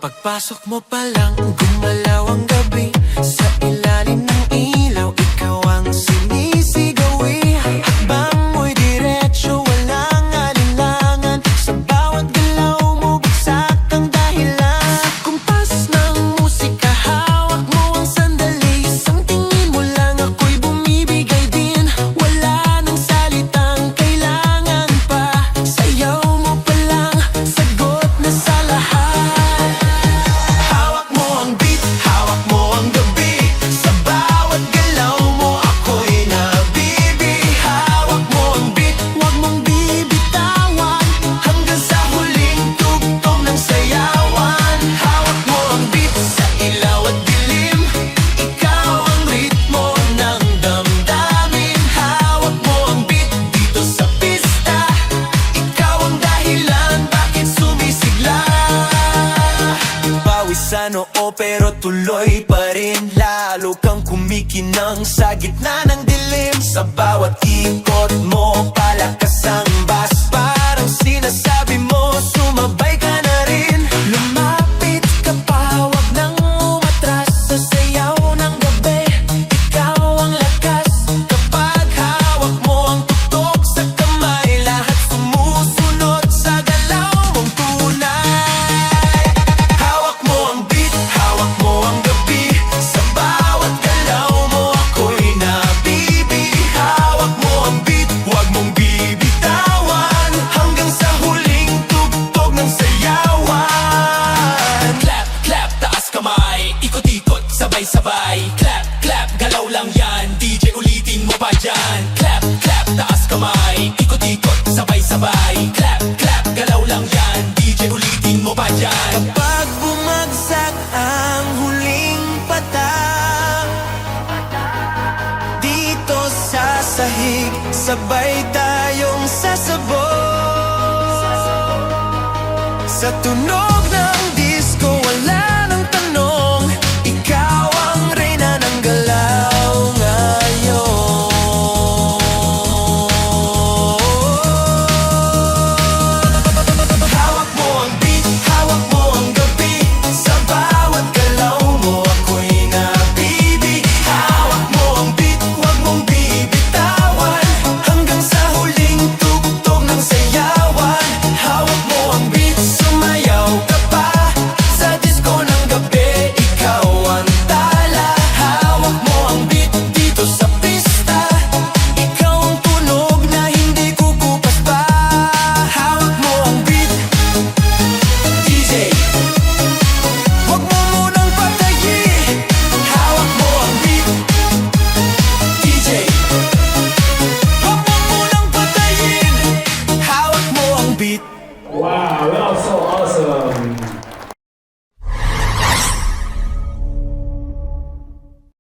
Pagpasok mo pa lang, gumalaw ang gabi. Sa ilalim ng ilaw, ikaw ang sinisigawi. Hakbang mo'y diretso, walang alinlangan. Sa bawat galaw mo, bagsak ang dahilan. Sa kumpas ng musika, hawak mo ang sandali. Isang tingin mo lang, ako'y bumibigay din. Wala nang salitang kailangan pa. Sayaw mo pa lang, sagot na sa lahat. Sa noo pero tuloy pa rin. Lalo kang kumikinang sa gitna ng dilim. Sa bawat ikot mo, palakas ang bas. Parang sinasabi mo, sumabay ka na rin. Lumapit ka pa, wag nang umatras. Sa sayaw ng gabi, ikaw ang lakas. Kapag hawak mo ang tuktok sa kamay, lahat sumusunod sa galaw mong tunay. Sabay, clap, clap, galaw lang yan. DJ ulitin mo pa dyan. Clap, clap, taas kamay. Ikot-ikot, sabay-sabay. Clap, clap, galaw lang yan. DJ ulitin mo pa dyan. Kapag bumagsak ang huling patak, dito sa sahig, sabay tayong sasabog sa tunog